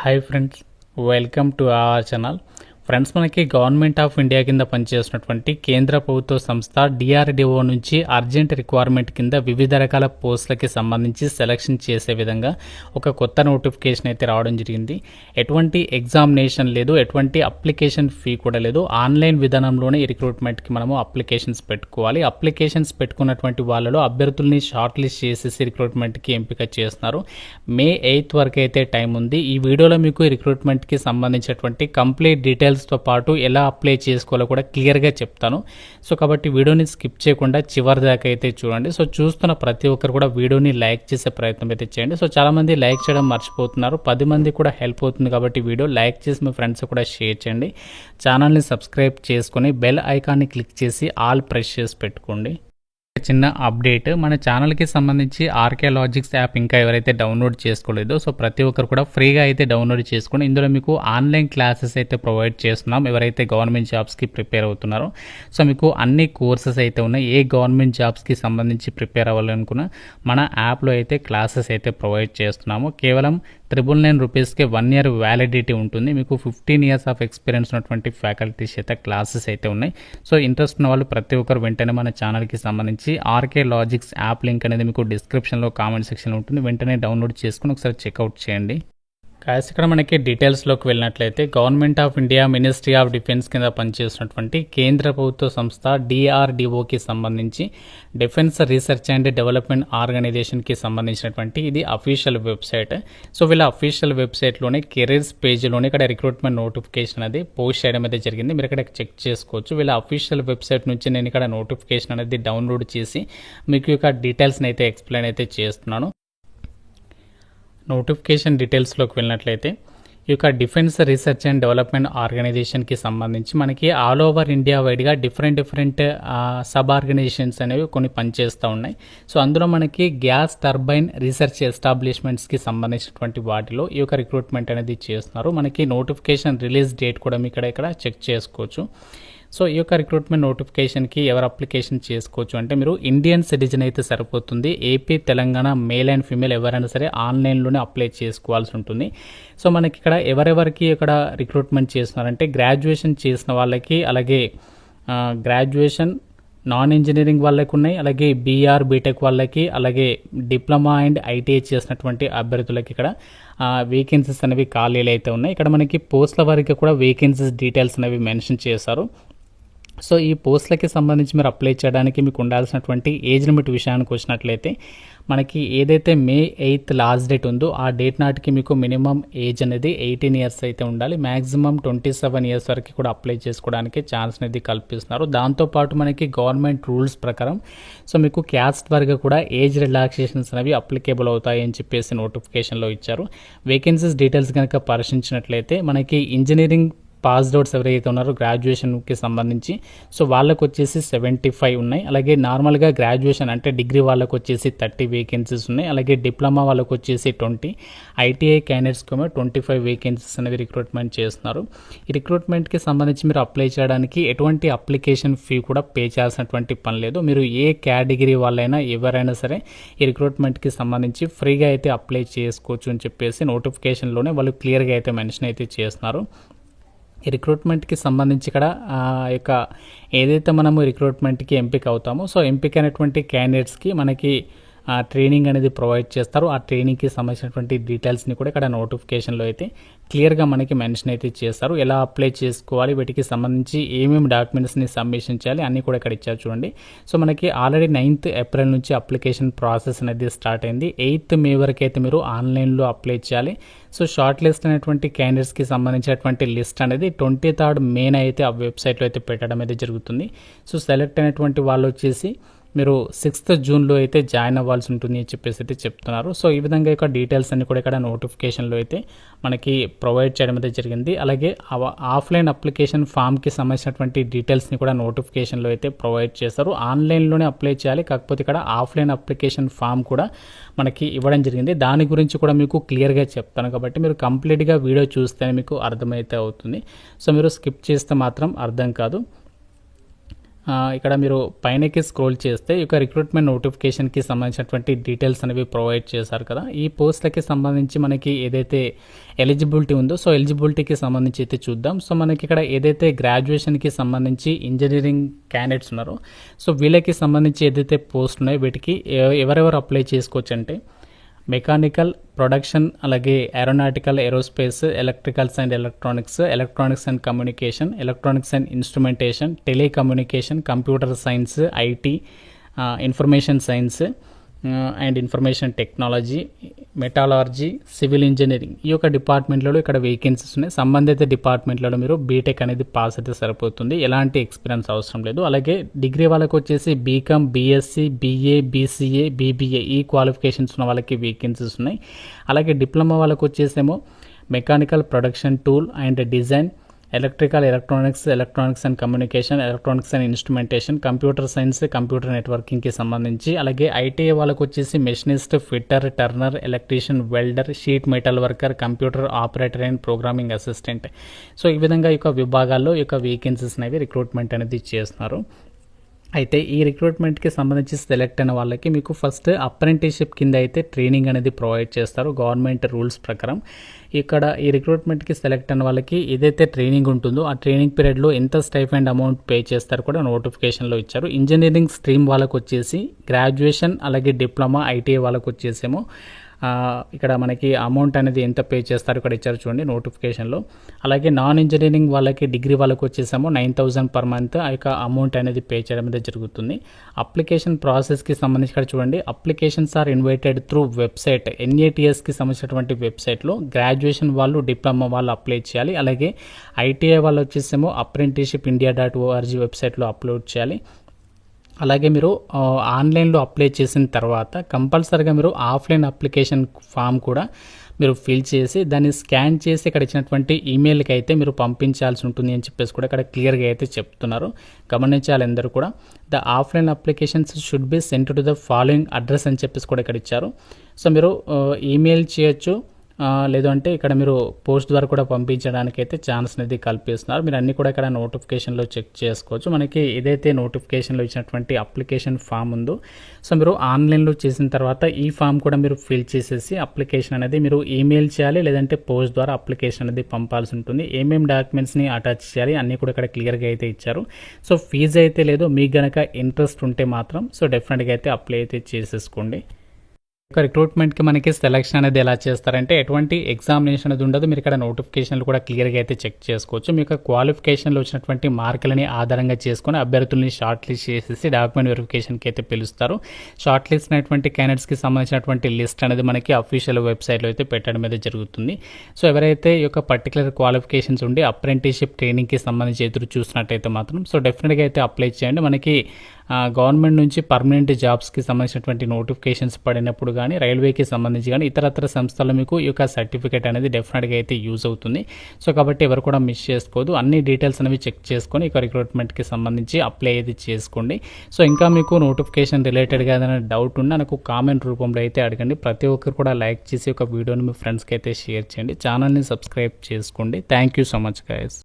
Hi friends, welcome to our channel. Friends, మనకి government of India కింద పనిచేస్తున్నటువంటి కేంద్ర ప్రభుత్వ సంస్థ DRDO నుంచి అర్జెంట్ రిక్వైర్మెంట్ కింద వివిధ రకాల పోస్టులకి సంబంధించి సెలక్షన్ చేసే విధంగా ఒక కొత్త నోటిఫికేషన్ అయితే రావడం జరిగింది. ఎటువంటి ఎగ్జామినేషన్ లేదు, ఎటువంటి అప్లికేషన్ ఫీ కూడా లేదు. ఆన్లైన్ విధానంలోనే ఈ రిక్రూట్మెంట్కి మనము అప్లికేషన్స్ పెట్టుకోవాలి. అప్లికేషన్స్ పెట్టుకున్నటువంటి వాళ్ళలో అభ్యర్థుల్ని షార్ట్ లిస్ట్ చేసేసి రిక్రూట్మెంట్కి ఎంపిక చేస్తున్నారు. May 8 వరకు అయితే టైం ఉంది. ఈ వీడియోలో మీకు ఈ రిక్రూట్మెంట్కి సంబంధించినటువంటి కంప్లీట్ డీటెయిల్స్తో పాటు ఎలా అప్లై చేసుకోవాలో కూడా క్లియర్గా చెప్తాను. సో కాబట్టి వీడియోని స్కిప్ చేయకుండా చివరి దాకా అయితే చూడండి. సో చూస్తున్న ప్రతి ఒక్కరు కూడా వీడియోని లైక్ చేసే ప్రయత్నం అయితే చేయండి. సో చాలామంది లైక్ చేయడం మర్చిపోతున్నారు. 10 మంది కూడా హెల్ప్ అవుతుంది కాబట్టి వీడియో లైక్ చేసి మీ ఫ్రెండ్స్ కూడా షేర్ చేయండి. ఛానల్ని సబ్స్క్రైబ్ చేసుకొని బెల్ ఐకాన్ని క్లిక్ చేసి ఆల్ ప్రెస్ చేసి పెట్టుకోండి. చిన్న అప్డేట్, మన ఛానల్కి సంబంధించి ఆర్కియాలజిక్స్ యాప్ ఇంకా ఎవరైతే డౌన్లోడ్ చేసుకోలేదో సో ప్రతి ఒక్కరు కూడా ఫ్రీగా అయితే డౌన్లోడ్ చేసుకుని ఇందులో మీకు ఆన్లైన్ క్లాసెస్ అయితే ప్రొవైడ్ చేస్తున్నాం. ఎవరైతే గవర్నమెంట్ జాబ్స్కి ప్రిపేర్ అవుతున్నారో సో మీకు అన్ని కోర్సెస్ అయితే ఉన్నాయి. ఏ గవర్నమెంట్ జాబ్స్కి సంబంధించి ప్రిపేర్ అవ్వాలనుకున్నా మన యాప్లో అయితే క్లాసెస్ అయితే ప్రొవైడ్ చేస్తున్నాము. కేవలం 999 రూపీస్కి 1 year వ్యాలిడిటీ ఉంటుంది. మీకు 15 years ఆఫ్ ఎక్స్పీరియన్స్ ఉన్నటువంటి ఫ్యాకల్టీస్ అయితే క్లాసెస్ అయితే ఉన్నాయి. సో ఇంట్రెస్ట్ ఉన్న వాళ్ళు ప్రతి ఒక్కరు వెంటనే మన ఛానల్కి సంబంధించి ఆర్కియాలజిక్స్ యాప్ లింక్ అనేది మీకు డిస్క్రిప్షన్లో కామెంట్ సెక్షన్లో ఉంటుంది. వెంటనే డౌన్లోడ్ చేసుకుని ఒకసారి చెక్అవుట్ చేయండి. కాస్ ఇక్కడ మనకి డీటెయిల్స్లోకి వెళ్ళినట్లయితే government of India ministry of defence కింద పనిచేస్తున్నటువంటి కేంద్ర ప్రభుత్వ సంస్థ DRDOకి సంబంధించి డిఫెన్స్ రీసెర్చ్ అండ్ డెవలప్మెంట్ ఆర్గనైజేషన్కి సంబంధించినటువంటి ఇది అఫీషియల్ వెబ్సైట్. సో వీళ్ళ అఫీషియల్ వెబ్సైట్లోనే కెరీర్స్ పేజీలోనే ఇక్కడ రిక్రూట్మెంట్ నోటిఫికేషన్ అనేది పోస్ట్ చేయడం అయితే జరిగింది. మీరు ఇక్కడ చెక్ చేసుకోవచ్చు. వీళ్ళ అఫీషియల్ వెబ్సైట్ నుంచి నేను ఇక్కడ నోటిఫికేషన్ అనేది డౌన్లోడ్ చేసి మీకు ఇక డీటెయిల్స్ని అయితే ఎక్స్ప్లెయిన్ అయితే చేస్తున్నాను. నోటిఫికేషన్ డీటెయిల్స్లోకి వెళ్ళినట్లయితే ఈ యొక్క డిఫెన్స్ రీసెర్చ్ అండ్ డెవలప్మెంట్ ఆర్గనైజేషన్కి సంబంధించి మనకి ఆల్ ఓవర్ ఇండియా వైడ్గా డిఫరెంట్ సబ్ ఆర్గనైజేషన్స్ అనేవి కొన్ని పనిచేస్తూ ఉన్నాయి. సో అందులో మనకి గ్యాస్ టర్బైన్ రీసెర్చ్ ఎస్టాబ్లిష్మెంట్స్కి సంబంధించినటువంటి వాటిలో ఈ యొక్క రిక్రూట్మెంట్ అనేది చేస్తున్నారు. మనకి నోటిఫికేషన్ రిలీజ్ డేట్ కూడా మీకు ఇక్కడ చెక్ చేసుకోవచ్చు. సో ఈ యొక్క రిక్రూట్మెంట్ నోటిఫికేషన్కి ఎవరు అప్లికేషన్ చేసుకోవచ్చు అంటే మీరు ఇండియన్ సిటిజన్ అయితే సరిపోతుంది. AP, Telangana male and female ఎవరైనా సరే ఆన్లైన్లోనే అప్లై చేసుకోవాల్సి ఉంటుంది. సో మనకి ఇక్కడ ఎవరెవరికి ఇక్కడ రిక్రూట్మెంట్ చేస్తున్నారంటే గ్రాడ్యుయేషన్ చేసిన వాళ్ళకి, అలాగే గ్రాడ్యుయేషన్ నాన్ ఇంజనీరింగ్ వాళ్ళకి ఉన్నాయి, అలాగే BR బీటెక్ వాళ్ళకి, అలాగే డిప్లొమా అండ్ ITI చేసినటువంటి అభ్యర్థులకి ఇక్కడ వేకెన్సీస్ అనేవి ఖాళీలు అయితే ఉన్నాయి. ఇక్కడ మనకి పోస్టుల వరకు కూడా వేకెన్సీస్ డీటెయిల్స్ అనేవి మెన్షన్ చేశారు. సో ఈ పోస్టులకి సంబంధించి మీరు అప్లై చేయడానికి మీకు ఉండాల్సినటువంటి ఏజ్ లిమిట్ విషయానికి వచ్చినట్లయితే మనకి ఏదైతే May 8 లాస్ట్ డేట్ ఉందో ఆ డేట్ నాటికి మీకు మినిమం ఏజ్ అనేది 18 years అయితే ఉండాలి. మ్యాక్సిమం 27 years వరకు కూడా అప్లై చేసుకోవడానికి ఛాన్స్ అనేది కల్పిస్తున్నారు. దాంతోపాటు మనకి గవర్నమెంట్ రూల్స్ ప్రకారం సో మీకు క్యాస్ట్ వరకు కూడా ఏజ్ రిలాక్సేషన్స్ అనేవి అప్లికేబుల్ అవుతాయి అని చెప్పేసి నోటిఫికేషన్లో ఇచ్చారు. వేకెన్సీస్ డీటెయిల్స్ కనుక పరిశీలించినట్లయితే మనకి ఇంజనీరింగ్ పాస్డ్ అవుట్స్ ఎవరైతే ఉన్నారో గ్రాడ్యుయేషన్కి సంబంధించి సో వాళ్ళకు వచ్చేసి 75 ఉన్నాయి. అలాగే నార్మల్గా గ్రాడ్యుయేషన్ అంటే డిగ్రీ వాళ్ళకు వచ్చేసి 30 వేకెన్సీస్ ఉన్నాయి. అలాగే డిప్లొమా వాళ్ళకు వచ్చేసి 20, ITI క్యాండిడేట్స్కి 25 వేకెన్సీస్ అనేవి రిక్రూట్మెంట్ చేస్తున్నారు. ఈ రిక్రూట్మెంట్కి సంబంధించి మీరు అప్లై చేయడానికి ఎటువంటి అప్లికేషన్ ఫీ కూడా పే చేయాల్సినటువంటి పని లేదు. మీరు ఏ కేటగిరీ వాళ్ళైనా ఎవరైనా సరే ఈ రిక్రూట్మెంట్కి సంబంధించి ఫ్రీగా అయితే అప్లై చేసుకోవచ్చు అని చెప్పేసి నోటిఫికేషన్లోనే వాళ్ళు క్లియర్గా అయితే మెన్షన్ అయితే చేస్తున్నారు. ఈ రిక్రూట్మెంట్కి సంబంధించి ఇక్కడ యొక్క ఏదైతే మనము రిక్రూట్మెంట్కి ఎంపిక అవుతామో సో ఎంపిక అయినటువంటి క్యాండిడేట్స్కి మనకి ట్రైనింగ్ అనేది ప్రొవైడ్ చేస్తారు. ఆ ట్రైనింగ్కి సంబంధించినటువంటి డీటెయిల్స్ని కూడా ఇక్కడ నోటిఫికేషన్లో అయితే క్లియర్గా మనకి మెన్షన్ అయితే చేస్తారు. ఎలా అప్లై చేసుకోవాలి, వీటికి సంబంధించి ఏమేమి డాక్యుమెంట్స్ని సబ్మిషన్ చేయాలి అన్నీ కూడా ఇక్కడ ఇచ్చారు చూడండి. సో మనకి ఆల్రెడీ 9th April నుంచి అప్లికేషన్ ప్రాసెస్ అనేది స్టార్ట్ అయింది. 8th May వరకు అయితే మీరు ఆన్లైన్లో అప్లై చేయాలి. సో షార్ట్ లిస్ట్ అనేటువంటి క్యాండిడేట్స్కి సంబంధించినటువంటి లిస్ట్ అనేది 23rd May అయితే ఆ వెబ్సైట్లో అయితే పెట్టడం అయితే జరుగుతుంది. సో సెలెక్ట్ అయినటువంటి వాళ్ళు వచ్చేసి మీరు 6th June అయితే జాయిన్ అవ్వాల్సి ఉంటుంది అని చెప్పేసి అయితే చెప్తున్నారు. సో ఈ విధంగా యొక్క డీటెయిల్స్ అన్ని కూడా ఇక్కడ నోటిఫికేషన్లో అయితే మనకి ప్రొవైడ్ చేయడం అయితే జరిగింది. అలాగే ఆఫ్లైన్ అప్లికేషన్ ఫామ్కి సంబంధించినటువంటి డీటెయిల్స్ని కూడా నోటిఫికేషన్లో అయితే ప్రొవైడ్ చేస్తారు. ఆన్లైన్లోనే అప్లై చేయాలి, కాకపోతే ఇక్కడ ఆఫ్లైన్ అప్లికేషన్ ఫామ్ కూడా మనకి ఇవ్వడం జరిగింది. దాని గురించి కూడా మీకు క్లియర్గా చెప్తాను కాబట్టి మీరు కంప్లీట్గా వీడియో చూస్తేనే మీకు అర్థమైతే అవుతుంది. సో మీరు స్కిప్ చేస్తే మాత్రం అర్థం కాదు. ఇక్కడ మీరు పైనకి స్క్రోల్ చేస్తే ఈ యొక్క రిక్రూట్మెంట్ నోటిఫికేషన్కి సంబంధించినటువంటి డీటెయిల్స్ అనేవి ప్రొవైడ్ చేశారు కదా. ఈ పోస్ట్లకి సంబంధించి మనకి ఏదైతే ఎలిజిబిలిటీ ఉందో సో ఎలిజిబిలిటీకి సంబంధించి అయితే చూద్దాం. సో మనకి ఇక్కడ ఏదైతే గ్రాడ్యుయేషన్కి సంబంధించి ఇంజనీరింగ్ క్యాండిడేట్స్ ఉన్నారో సో వీళ్ళకి సంబంధించి ఏదైతే పోస్ట్ ఉన్నాయో వీటికి ఎవరెవరు అప్లై చేసుకోవచ్చు అంటే మెకానికల్, ప్రొడక్షన్, అలాగే aeronautical, aerospace, electricals and electronics and communication, electronics and instrumentation, telecommunication, computer science, IT, information science and information technology, metallurgy, civil engineering ఈ యొక్క డిపార్ట్మెంట్లలో ఇక్కడ వేకెన్సీస్ ఉన్నాయి. సంబంధిత డిపార్ట్మెంట్లలో మీరు బీటెక్ అనేది పాస్ అయితే సరిపోతుంది, ఎలాంటి ఎక్స్పీరియన్స్ అవసరం లేదు. అలాగే డిగ్రీ వాళ్ళకి వచ్చేసి BCom, BSc, BA, BCA, BBA ఈ క్వాలిఫికేషన్స్ ఉన్న వాళ్ళకి వేకెన్సీస్ ఉన్నాయి. అలాగే డిప్లొమా వాళ్ళకి వచ్చేసేమో mechanical, production, tool and design, electrical, electronics and communication, electronics and instrumentation, computer science, computer నెట్వర్కింగ్కి సంబంధించి. అలాగే ఐటీఐ వాళ్ళకు వచ్చేసి machinist, fitter, turner, electrician, welder, sheet metal worker, computer operator and programming assistant. So ఈ విధంగా ఈ యొక్క విభాగాల్లో ఈ యొక్క వేకెన్సీస్ అనేవి రిక్రూట్మెంట్ అనేది చేస్తున్నారు. అయితే ఈ రిక్రూట్మెంట్కి సంబంధించి సెలెక్ట్ అయిన వాళ్ళకి మీకు ఫస్ట్ అప్రెంటిస్షిప్ కింద అయితే ట్రైనింగ్ అనేది ప్రొవైడ్ చేస్తారు గవర్నమెంట్ రూల్స్ ప్రకారం. ఇక్కడ ఈ రిక్రూట్మెంట్కి సెలెక్ట్ అయిన వాళ్ళకి ఏదైతే ట్రైనింగ్ ఉంటుందో ఆ ట్రైనింగ్ పీరియడ్లో ఎంత స్టైఫండ్ అమౌంట్ పే చేస్తారు కూడా నోటిఫికేషన్లో ఇచ్చారు. ఇంజనీరింగ్ స్ట్రీమ్ వాళ్ళకు వచ్చేసి గ్రాడ్యుయేషన్, అలాగే డిప్లొమా, ఐటీఐ వాళ్ళకు వచ్చేసేమో ఇక్కడ మనకి అమౌంట్ అనేది ఎంత పే చేస్తారు ఇక్కడ ఇచ్చారు చూడండి నోటిఫికేషన్లో. అలాగే నాన్ ఇంజనీరింగ్ వాళ్ళకి, డిగ్రీ వాళ్ళకి వచ్చేసామో 9,000 పర్ మంత్ ఆ యొక్క అమౌంట్ అనేది పే చేయడం అనేది జరుగుతుంది. అప్లికేషన్ ప్రాసెస్కి సంబంధించి ఇక్కడ చూడండి, applications are invited through website, NATSకి సంబంధించినటువంటి వెబ్సైట్లో గ్రాడ్యుయేషన్ వాళ్ళు, డిప్లొమా వాళ్ళు అప్లై చేయాలి. అలాగే ఐటీఐ వాళ్ళు వచ్చేసేమో apprenticeshipindia.org వెబ్సైట్లో అప్లోడ్ చేయాలి. అలాగే మీరు ఆన్లైన్లో అప్లై చేసిన తర్వాత కంపల్సరీగా మీరు ఆఫ్లైన్ అప్లికేషన్ ఫామ్ కూడా మీరు ఫిల్ చేసి దాన్ని స్కాన్ చేసి ఇక్కడ ఇచ్చినటువంటి ఈమెయిల్కి అయితే మీరు పంపించాల్సి ఉంటుంది అని చెప్పేసి కూడా ఇక్కడ క్లియర్గా అయితే చెప్తున్నారు. గమనించాలి అందరూ కూడా. The offline applications should be sent to the following address అని చెప్పేసి కూడా ఇక్కడ ఇచ్చారు. సో మీరు ఈమెయిల్ చేయొచ్చు, లేదు అంటే ఇక్కడ మీరు పోస్ట్ ద్వారా కూడా పంపించడానికి అయితే ఛాన్స్ అనేది కల్పిస్తున్నారు. మీరు అన్నీ కూడా ఇక్కడ నోటిఫికేషన్లో చెక్ చేసుకోవచ్చు. మనకి ఏదైతే నోటిఫికేషన్లో ఇచ్చినటువంటి అప్లికేషన్ ఫామ్ ఉందో సో మీరు ఆన్లైన్లో చేసిన తర్వాత ఈ ఫామ్ కూడా మీరు ఫిల్ చేసేసి అప్లికేషన్ అనేది మీరు ఈమెయిల్ చేయాలి, లేదంటే పోస్ట్ ద్వారా అప్లికేషన్ అనేది పంపాల్సి ఉంటుంది. ఏమేమి డాక్యుమెంట్స్ని అటాచ్ చేయాలి అన్నీ కూడా ఇక్కడ క్లియర్గా అయితే ఇచ్చారు. సో ఫీజు అయితే లేదు, మీకు గనక ఇంట్రెస్ట్ ఉంటే మాత్రం సో డెఫినెట్గా అయితే అప్లై అయితే చేసేసుకోండి. ఒక రిక్రూట్మెంట్కి మనకి సెలక్షన్ అనేది ఎలా చేస్తారంటే ఎటువంటి ఎగ్జామినేషన్ అనేది ఉండదు. మీరు ఇక్కడ నోటిఫికేషన్లు కూడా క్లియర్గా అయితే చెక్ చేసుకోవచ్చు. మీ యొక్క క్వాలిఫికేషన్లో వచ్చినటువంటి మార్కులని ఆధారంగా చేసుకొని అభ్యర్థుల్ని షార్ట్ లిస్ట్ చేసేసి డాక్యుమెంట్ వెరిఫికేషన్కి అయితే పిలుస్తారు. షార్ట్ లిస్ట్ అయినటువంటి క్యాండిడేట్స్కి సంబంధించినటువంటి లిస్ట్ అనేది మనకి అఫీషియల్ వెబ్సైట్లో అయితే పెట్టడం అయితే జరుగుతుంది. సో ఎవరైతే ఈ యొక్క పర్టికులర్ క్వాలిఫికేషన్స్ ఉండి అప్రెంటిస్షిప్ ట్రైనింగ్కి సంబంధించి ఎదురు చూసినట్టయితే మాత్రం సో డెఫినెట్గా అయితే అప్లై చేయండి. మనకి గవర్నమెంట్ నుంచి పర్మనెంట్ జాబ్స్కి సంబంధించినటువంటి నోటిఫికేషన్స్ పడినప్పుడు కానీ, రైల్వేకి సంబంధించి కానీ ఇతరత్ర సంస్థల్లో మీకు ఈ యొక్క సర్టిఫికేట్ అనేది డెఫినెట్గా అయితే యూజ్ అవుతుంది. సో కాబట్టి ఎవరు కూడా మిస్ చేసుకోవద్దు. అన్ని డీటెయిల్స్ అనేవి చెక్ చేసుకొని ఇక రిక్రూట్మెంట్కి సంబంధించి అప్లై అయితే చేసుకోండి. సో ఇంకా మీకు నోటిఫికేషన్ రిలేటెడ్గా ఏదైనా డౌట్ ఉన్నా నాకు కామెంట్ రూపంలో అయితే అడగండి. ప్రతి ఒక్కరు కూడా లైక్ చేసి ఒక వీడియోని మీ ఫ్రెండ్స్కి అయితే షేర్ చేయండి. ఛానల్ని సబ్స్క్రైబ్ చేసుకోండి. Thank you so much guys.